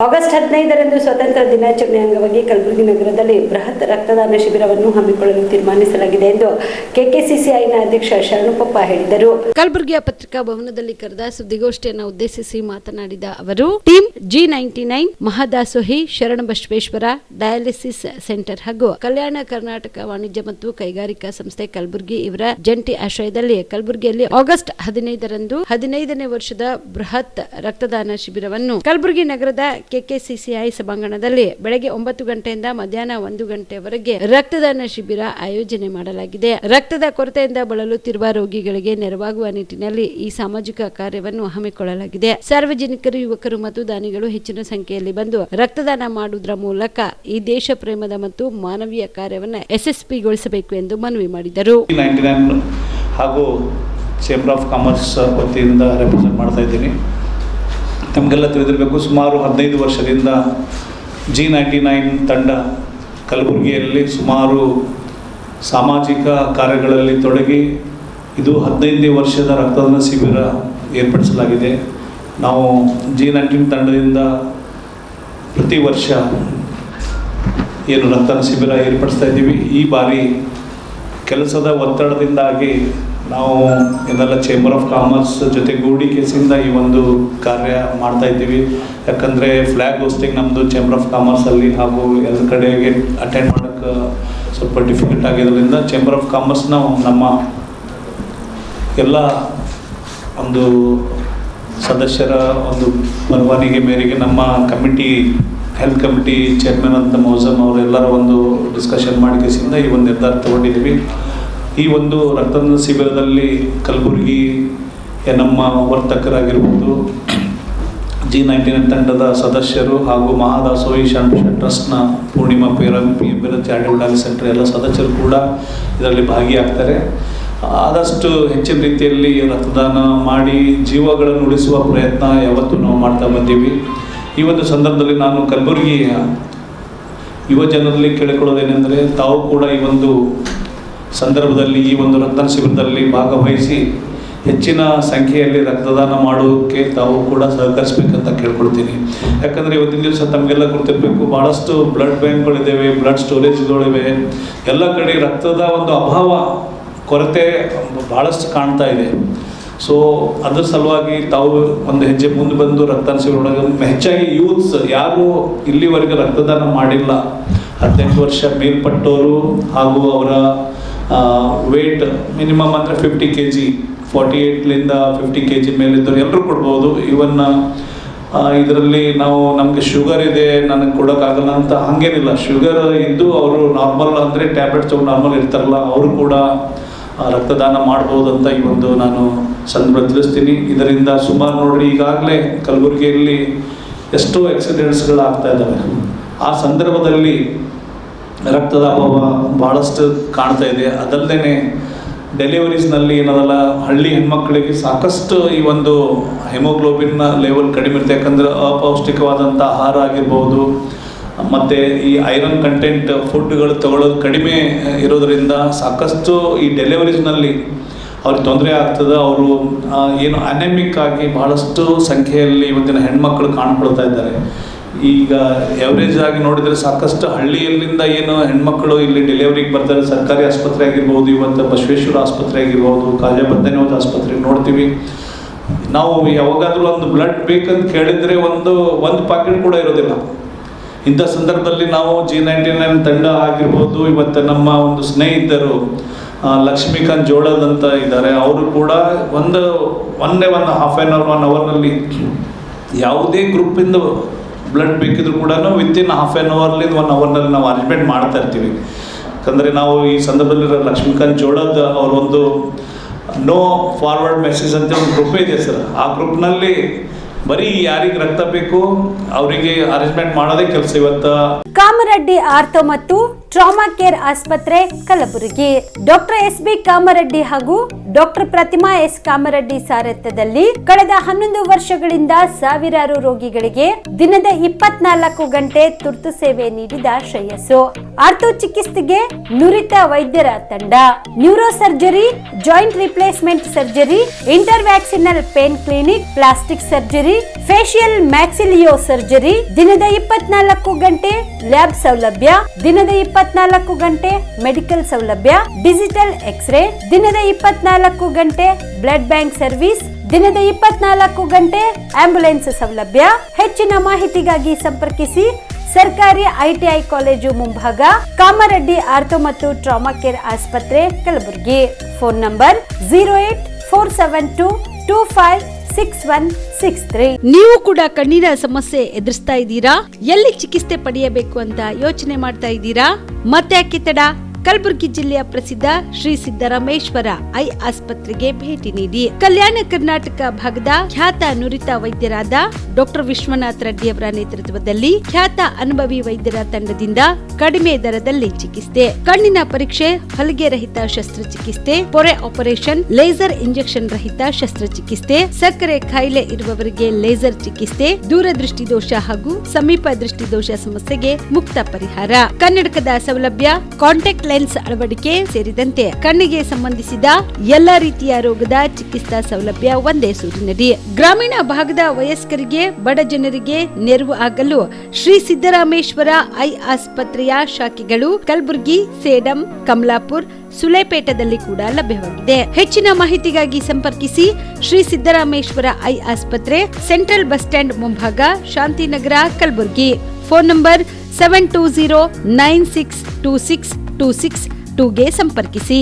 August 15ರಂದು ಸ್ವಾತಂತ್ರ್ಯ ದಿನಾಚರಣೆ ಅಂಗವಾಗಿ ಕಲಬುರಗಿ ನಗರದಲ್ಲಿ ಬೃಹತ್ ರಕ್ತದಾನ ಶಿಬಿರವನ್ನು ಹಮ್ಮಿಕೊಳ್ಳಲು ತೀರ್ಮಾನಿಸಲಾಗಿದೆ ಎಂದು ಕೆಕೆಸಿಸಿಐನ ಅಧ್ಯಕ್ಷ ಶರಣಪ್ಪ ಹೇಳಿದರು. ಕಲಬುರಗಿಯ ಪತ್ರಿಕಾ ಭವನದಲ್ಲಿ ಕರೆದ ಸುದ್ದಿಗೋಷ್ಠಿಯನ್ನು ಉದ್ದೇಶಿಸಿ ಮಾತನಾಡಿದ ಅವರು, team G99 Mahadasohi Sharanabasaveshwara dialysis centre ಹಾಗೂ ಕಲ್ಯಾಣ ಕರ್ನಾಟಕ ವಾಣಿಜ್ಯ ಮತ್ತು ಕೈಗಾರಿಕಾ ಸಂಸ್ಥೆ ಕಲಬುರಗಿ ಇವರ ಜಂಟಿ ಆಶ್ರಯದಲ್ಲಿ ಕಲಬುರಗಿಯಲ್ಲಿ ಆಗಸ್ಟ್ 15ರಂದು 15ನೇ ವರ್ಷದ ಬೃಹತ್ ರಕ್ತದಾನ ಶಿಬಿರವನ್ನು ಕಲಬುರಗಿ ನಗರದ ಕೆಕೆಸಿಸಿಐ ಸಭಾಂಗಣದಲ್ಲಿ ಬೆಳಗ್ಗೆ 9 ಗಂಟೆಯಿಂದ ಮಧ್ಯಾಹ್ನ 1 ಗಂಟೆವರೆಗೆ ರಕ್ತದಾನ ಶಿಬಿರ ಆಯೋಜನೆ ಮಾಡಲಾಗಿದೆ. ರಕ್ತದ ಕೊರತೆಯಿಂದ ಬಳಲುತ್ತಿರುವ ರೋಗಿಗಳಿಗೆ ನೆರವಾಗುವ ನಿಟ್ಟಿನಲ್ಲಿ ಈ ಸಾಮಾಜಿಕ ಕಾರ್ಯವನ್ನು ಹಮ್ಮಿಕೊಳ್ಳಲಾಗಿದೆ. ಸಾರ್ವಜನಿಕರು, ಯುವಕರು ಮತ್ತು ದಾನಿಗಳು ಹೆಚ್ಚಿನ ಸಂಖ್ಯೆಯಲ್ಲಿ ಬಂದು ರಕ್ತದಾನ ಮಾಡುವುದರ ಮೂಲಕ ಈ ದೇಶ ಪ್ರೇಮದ ಮತ್ತು ಮಾನವೀಯ ಕಾರ್ಯವನ್ನು ಯಶಸ್ವಿಗೊಳಿಸಬೇಕು ಎಂದು ಮನವಿ ಮಾಡಿದರು. ಹಾಗೂ ಚೇಂಬರ್ ಆಫ್ ಕಾಮರ್ಸ್ ವತಿಯಿಂದ ರೆಪ್ರೆಸೆಂಟ್ ಮಾಡ್ತಾ ಇದ್ದೀನಿ. ನಮಗೆಲ್ಲ ತಿಳಿದಿರಬೇಕು, ಸುಮಾರು 15 ವರ್ಷದಿಂದ G99 ತಂಡ ಕಲಬುರಗಿಯಲ್ಲಿ ಸುಮಾರು ಸಾಮಾಜಿಕ ಕಾರ್ಯಗಳಲ್ಲಿ ತೊಡಗಿ ಇದು 15ನೇ ವರ್ಷದ ರಕ್ತದಾನ ಶಿಬಿರ ಏರ್ಪಡಿಸಲಾಗಿದೆ. ನಾವು G99 ತಂಡದಿಂದ ಪ್ರತಿ ವರ್ಷ ಏನು ರಕ್ತದಾನ ಶಿಬಿರ ಏರ್ಪಡಿಸ್ತಾ ಇದ್ದೀವಿ. ಈ ಬಾರಿ ಕೆಲಸದ ಒತ್ತಡದಿಂದಾಗಿ ನಾವು ಇದೆಲ್ಲ ಚೇಂಬರ್ ಆಫ್ ಕಾಮರ್ಸ್ ಜೊತೆಗೂಡಿ ಕೇಸಿಂದ ಈ ಒಂದು ಕಾರ್ಯ ಮಾಡ್ತಾ ಇದ್ದೀವಿ. ಯಾಕಂದರೆ ಫ್ಲ್ಯಾಗ್ ಹೋಸ್ಟಿಂಗ್ ನಮ್ಮದು ಚೇಂಬರ್ ಆಫ್ ಕಾಮರ್ಸಲ್ಲಿ ಹಾಗೂ ಎಲ್ಲ ಕಡೆಗೆ ಅಟೆಂಡ್ ಮಾಡೋಕ್ಕೆ ಸ್ವಲ್ಪ ಡಿಫಿಕಲ್ಟ್ ಆಗಿರೋದ್ರಿಂದ ಚೇಂಬರ್ ಆಫ್ ಕಾಮರ್ಸ್ನ ನಮ್ಮ ಎಲ್ಲ ಒಂದು ಸದಸ್ಯರ ಒಂದು ಪರವಾನಿಗೆ ಮೇರೆಗೆ ನಮ್ಮ ಕಮಿಟಿ ಹೆಲ್ತ್ ಕಮಿಟಿ ಚೇರ್ಮನ್ ಅಂತ ಮೌಸಮ್ ಅವರೆಲ್ಲರ ಒಂದು ಡಿಸ್ಕಷನ್ ಮಾಡಿ ಕೇಸಿಂದ ಈ ಒಂದು ನಿರ್ಧಾರ ತಗೊಂಡಿದ್ದೀವಿ. ಈ ಒಂದು ರಕ್ತದಾನ ಶಿಬಿರದಲ್ಲಿ ಕಲಬುರಗಿ ನಮ್ಮ ವರ್ತಕರಾಗಿರ್ಬೋದು, G99 ತಂಡದ ಸದಸ್ಯರು ಹಾಗೂ ಮಹಾದಾಸೋಹಿ ಶರಣ ಟ್ರಸ್ಟ್ನ ಪೂರ್ಣಿಮಾ ಚಾರಿಟೇಬಲ್ ಡಯಾಲಿಸಿಸ್ ಸೆಂಟರ್ ಎಲ್ಲ ಸದಸ್ಯರು ಕೂಡ ಇದರಲ್ಲಿ ಭಾಗಿಯಾಗ್ತಾರೆ. ಆದಷ್ಟು ಹೆಚ್ಚಿನ ರೀತಿಯಲ್ಲಿ ರಕ್ತದಾನ ಮಾಡಿ ಜೀವಗಳನ್ನು ಉಳಿಸುವ ಪ್ರಯತ್ನ ಯಾವತ್ತೂ ನಾವು ಮಾಡ್ತಾ ಬಂದೀವಿ. ಈ ಒಂದು ಸಂದರ್ಭದಲ್ಲಿ ನಾನು ಕಲಬುರಗಿಯ ಯುವ ಜನರಲ್ಲಿ ಕೇಳಿಕೊಳ್ಳೋದೇನೆಂದರೆ, ತಾವು ಕೂಡ ಈ ಒಂದು ಸಂದರ್ಭದಲ್ಲಿ ಈ ಒಂದು ರಕ್ತದಾನ ಶಿಬಿರದಲ್ಲಿ ಭಾಗವಹಿಸಿ ಹೆಚ್ಚಿನ ಸಂಖ್ಯೆಯಲ್ಲಿ ರಕ್ತದಾನ ಮಾಡೋದಕ್ಕೆ ತಾವು ಕೂಡ ಸಹಕರಿಸಬೇಕಂತ ಕೇಳ್ಕೊಳ್ತೀನಿ. ಯಾಕಂದರೆ ಇವತ್ತಿನ ದಿವಸ ತಮಗೆಲ್ಲ ಗೊತ್ತಿರಬೇಕು, ಭಾಳಷ್ಟು ಬ್ಲಡ್ ಬ್ಯಾಂಕ್ಗಳಿದ್ದಾವೆ, ಬ್ಲಡ್ ಸ್ಟೋರೇಜ್ಗಳಿವೆ. ಎಲ್ಲ ಕಡೆ ರಕ್ತದ ಒಂದು ಅಭಾವ, ಕೊರತೆ ಭಾಳಷ್ಟು ಕಾಣ್ತಾ ಇದೆ. ಸೊ ಅದ್ರ ಸಲುವಾಗಿ ತಾವು ಒಂದು ಹೆಜ್ಜೆ ಮುಂದೆ ಬಂದು ರಕ್ತದಾನ ಶಿಬಿರ ಹೆಚ್ಚಾಗಿ ಯೂತ್ಸ್ ಯಾರು ಇಲ್ಲಿವರೆಗೆ ರಕ್ತದಾನ ಮಾಡಿಲ್ಲ, 18 ವರ್ಷ ಮೇಲ್ಪಟ್ಟವರು ಹಾಗೂ ಅವರ ವೇಟ್ ಮಿನಿಮಮ್ ಅಂದರೆ 50 kg, 48ಲಿಂದ 50 kg ಮೇಲಿದ್ದವರು ಎಲ್ಲರೂ ಕೊಡ್ಬೋದು. ಇವನ್ನ ಇದರಲ್ಲಿ ನಾವು ನಮಗೆ ಶುಗರ್ ಇದೆ, ನನಗೆ ಕೊಡೋಕ್ಕಾಗಲ್ಲ ಅಂತ ಹಾಗೇನಿಲ್ಲ. ಶುಗರ್ ಇದ್ದು ಅವರು ನಾರ್ಮಲ್ ಅಂದರೆ ಟ್ಯಾಬ್ಲೆಟ್ಸ್ ತೊಗೊಂಡು ನಾರ್ಮಲ್ ಇರ್ತಾರಲ್ಲ, ಅವರು ಕೂಡ ರಕ್ತದಾನ ಮಾಡ್ಬೋದು ಅಂತ ಈ ಒಂದು ನಾನು ಸಂದರ್ಭ ತಿಳಿಸ್ತೀನಿ. ಇದರಿಂದ ಸುಮಾರು ನೋಡ್ರಿ, ಈಗಾಗಲೇ ಕಲಬುರಗಿಯಲ್ಲಿ ಎಷ್ಟೋ ಆಕ್ಸಿಡೆಂಟ್ಸ್ಗಳು ಆಗ್ತಾ ಇದ್ದಾವೆ. ಆ ಸಂದರ್ಭದಲ್ಲಿ ರಕ್ತದ ಅಭಾವ ಭಾಳಷ್ಟು ಕಾಣ್ತಾ ಇದೆ. ಅದಲ್ಲದೆ ಡೆಲಿವರೀಸ್ನಲ್ಲಿ ಏನದಲ್ಲ, ಹಳ್ಳಿ ಹೆಣ್ಮಕ್ಳಿಗೆ ಸಾಕಷ್ಟು ಈ ಒಂದು ಹೆಮೋಗ್ಲೋಬಿನ್ನ ಲೆವೆಲ್ ಕಡಿಮೆ ಇರುತ್ತೆ. ಯಾಕಂದರೆ ಅಪೌಷ್ಟಿಕವಾದಂಥ ಆಹಾರ ಆಗಿರ್ಬೋದು, ಮತ್ತು ಈ ಐರನ್ ಕಂಟೆಂಟ್ ಫುಡ್ಗಳು ತಗೊಳ್ಳೋದು ಕಡಿಮೆ ಇರೋದರಿಂದ ಸಾಕಷ್ಟು ಈ ಡೆಲಿವರೀಸ್ನಲ್ಲಿ ಅವ್ರಿಗೆ ತೊಂದರೆ ಆಗ್ತದೆ. ಅವರು ಏನು ಅನೆಮಿಕ್ ಆಗಿ ಭಾಳಷ್ಟು ಸಂಖ್ಯೆಯಲ್ಲಿ ಇವತ್ತಿನ ಹೆಣ್ಮಕ್ಳು ಕಾಣ್ಕೊಳ್ತಾ ಇದ್ದಾರೆ. ಈಗ ಎವರೇಜ್ ಆಗಿ ನೋಡಿದರೆ ಸಾಕಷ್ಟು ಹಳ್ಳಿಯಲ್ಲಿಂದ ಏನು ಹೆಣ್ಮಕ್ಳು ಇಲ್ಲಿ ಡೆಲಿವರಿಗೆ ಬರ್ತಾರೆ. ಸರ್ಕಾರಿ ಆಸ್ಪತ್ರೆ ಆಗಿರ್ಬೋದು, ಇವತ್ತು ಬಸವೇಶ್ವರ ಆಸ್ಪತ್ರೆ ಆಗಿರ್ಬೋದು, ಕಾಜಾಬದ್ದನವರ ಆಸ್ಪತ್ರೆಗೆ ನೋಡ್ತೀವಿ. ನಾವು ಯಾವಾಗಾದರೂ ಒಂದು ಬ್ಲಡ್ ಬೇಕಂತ ಕೇಳಿದರೆ ಒಂದು ಪಾಕೆಟ್ ಕೂಡ ಇರೋದಿಲ್ಲ. ಇಂಥ ಸಂದರ್ಭದಲ್ಲಿ ನಾವು G99 ತಂಡ ಆಗಿರ್ಬೋದು, ಇವತ್ತು ನಮ್ಮ ಒಂದು ಸ್ನೇಹಿತರು ಲಕ್ಷ್ಮೀಕಾಂತ್ ಜೋಳದ್ ಅಂತ ಇದ್ದಾರೆ, ಅವರು ಕೂಡ ಒಂದು ಹಾಫ್ ಆನ್ ಅವರ್ 1 ಅವರ್ನಲ್ಲಿ ಯಾವುದೇ ಗ್ರೂಪಿಂದ ಬ್ಲಡ್ ಬೇಕಿದ್ರು ಕೂಡ ವಿತಿನ್ ಹಾಫ್ ಆನ್ ಅವರ್ಲಿ 1 ಅವರ್ನಲ್ಲಿ ನಾವು ಅರೇಂಜ್ಮೆಂಟ್ ಮಾಡ್ತಾ ಇರ್ತೀವಿ. ಯಾಕಂದರೆ ನಾವು ಈ ಸಂದರ್ಭದಲ್ಲಿ ಲಕ್ಷ್ಮೀಕಾಂತ್ ಜೋಳದ್ ಅವರೊಂದು ನೋ ಫಾರ್ವರ್ಡ್ ಮೆಸೇಜ್ ಅಂತ ಒಂದು ಗ್ರೂಪ್ ಇದೆ ಸರ್. ಆ ಗ್ರೂಪ್ನಲ್ಲಿ ಬರೀ ಯಾರಿಗೆ ರಕ್ತ ಬೇಕು ಅವರಿಗೆ ಅರೇಂಜ್ಮೆಂಟ್ ಮಾಡೋದೇ ಕೆಲಸ. ಇವತ್ತು ಕಾಮರೆಡ್ಡಿ ಆರ್ಥೋ ಮತ್ತು ಟ್ರಾಮಾ ಕೇರ್ ಆಸ್ಪತ್ರೆ ಕಲಬುರಗಿ. Doctor S B. ಕಾಮರೆಡ್ಡಿ ಹಾಗೂ ಡಾಕ್ಟರ್ ಪ್ರತಿಮಾ ಎಸ್. ಕಾಮರೆಡ್ಡಿ ಸಾರಥ್ಯದಲ್ಲಿ ಕಳೆದ 11 ವರ್ಷಗಳಿಂದ ಸಾವಿರಾರು ರೋಗಿಗಳಿಗೆ ದಿನದ 24 ಗಂಟೆ ತುರ್ತು ಸೇವೆ ನೀಡಿದ ಶ್ರೇಯಸ್ಸು. ಆರ್ಥೋ ಚಿಕಿತ್ಸೆಗೆ ನುರಿತ ವೈದ್ಯರ ತಂಡ, neuro surgery, joint replacement surgery, interventional pain clinic, plastic surgery, facial maxillo surgery, ದಿನದ 24 ಗಂಟೆ ಲ್ಯಾಬ್ ಸೌಲಭ್ಯ, ದಿನದ 24 ಗಂಟೆ ಮೆಡಿಕಲ್ ಸೌಲಭ್ಯ, ಡಿಜಿಟಲ್ ಎಕ್ಸ್ರೇ, ದಿನದ 24 ಗಂಟೆ ಬ್ಲಡ್ ಬ್ಯಾಂಕ್ ಸರ್ವಿಸ್, ದಿನದ 24 ಗಂಟೆ ಆಂಬ್ಯುಲೆನ್ಸ್ ಸೌಲಭ್ಯ. ಹೆಚ್ಚಿನ ಮಾಹಿತಿಗಾಗಿ ಸಂಪರ್ಕಿಸಿ ಸರ್ಕಾರಿ ಐಟಿಐ ಕಾಲೇಜು ಮುಂಭಾಗ, ಕಾಮರೆಡ್ಡಿ ಆರ್ಥೋ ಮತ್ತು ಟ್ರಾಮಾ ಕೇರ್ ಆಸ್ಪತ್ರೆ ಕಲಬುರಗಿ. Phone number 08472256163. ನೀವು ಕೂಡ ಕಣ್ಣಿನ ಸಮಸ್ಯೆ ಎದುರಿಸ್ತಾ ಇದ್ದೀರಾ? ಎಲ್ಲಿ ಚಿಕಿತ್ಸೆ ಪಡೆಯಬೇಕು ಅಂತ ಯೋಚನೆ ಮಾಡ್ತಾ ಇದ್ದೀರಾ? ಮತ್ತೆ ಯಾಕೆ ತಡ? ಕಲಬುರಗಿ ಜಿಲ್ಲೆಯ ಪ್ರಸಿದ್ಧ ಶ್ರೀ ಸಿದ್ದರಾಮೇಶ್ವರ ಐ ಆಸ್ಪತ್ರೆಗೆ ಭೇಟಿ ನೀಡಿ ಕಲ್ಯಾಣ ಕರ್ನಾಟಕ ಭಾಗದ ಖ್ಯಾತ ನುರಿತ ವೈದ್ಯರಾದ ಡಾಕ್ಟರ್ ವಿಶ್ವನಾಥ್ ರೆಡ್ಡಿ ಅವರ ನೇತೃತ್ವದಲ್ಲಿ ಖ್ಯಾತ ಅನುಭವಿ ವೈದ್ಯರ ತಂಡದಿಂದ ಕಡಿಮೆ ದರದಲ್ಲಿ ಚಿಕಿತ್ಸೆ, ಕಣ್ಣಿನ ಪರೀಕ್ಷೆ, ಹೊಲಿಗೆ ರಹಿತ ಶಸ್ತ್ರಚಿಕಿತ್ಸೆ, ಪೊರೆ ಆಪರೇಷನ್, ಲೇಸರ್ ಇಂಜೆಕ್ಷನ್ ರಹಿತ ಶಸ್ತ್ರಚಿಕಿತ್ಸೆ, ಸಕ್ಕರೆ ಕಾಯಿಲೆ ಇರುವವರಿಗೆ ಲೇಸರ್ ಚಿಕಿತ್ಸೆ, ದೂರದೃಷ್ಟಿ ದೋಷ ಹಾಗೂ ಸಮೀಪ ದೃಷ್ಟಿ ದೋಷ ಸಮಸ್ಯೆಗೆ ಮುಕ್ತ ಪರಿಹಾರ, ಕನ್ನಡಕದ ಸೌಲಭ್ಯ, ಕಾಂಟ್ಯಾಕ್ಟ್ ಲೆನ್ಸ್ ಅಳವಡಿಕೆ ಸೇರಿದಂತೆ ಕಣ್ಣಿಗೆ ಸಂಬಂಧಿಸಿದ ಎಲ್ಲಾ ರೀತಿಯ ರೋಗದ ಚಿಕಿತ್ಸಾ ಸೌಲಭ್ಯ ಒಂದೇ ಸೂರಿನಡಿ. ಗ್ರಾಮೀಣ ಭಾಗದ ವಯಸ್ಕರಿಗೆ, ಬಡ ಜನರಿಗೆ ನೆರವು ಆಗಲು ಶ್ರೀ ಸಿದ್ದರಾಮೇಶ್ವರ ಐ ಆಸ್ಪತ್ರೆಯ ಶಾಖೆಗಳು ಕಲಬುರಗಿ, ಸೇಡಂ, ಕಮಲಾಪುರ್, ಸುಲೇಪೇಟದಲ್ಲಿ ಕೂಡ ಲಭ್ಯವಾಗಿದೆ. ಹೆಚ್ಚಿನ ಮಾಹಿತಿಗಾಗಿ ಸಂಪರ್ಕಿಸಿ ಶ್ರೀ ಸಿದ್ದರಾಮೇಶ್ವರ ಐ ಆಸ್ಪತ್ರೆ, ಸೆಂಟ್ರಲ್ ಬಸ್ ಸ್ಟ್ಯಾಂಡ್ ಮುಂಭಾಗ, ಶಾಂತಿನಗರ, ಕಲಬುರಗಿ. ಫೋನ್ ನಂಬರ್ 720962626 ಗೆ ಸಂಪರ್ಕಿಸಿ.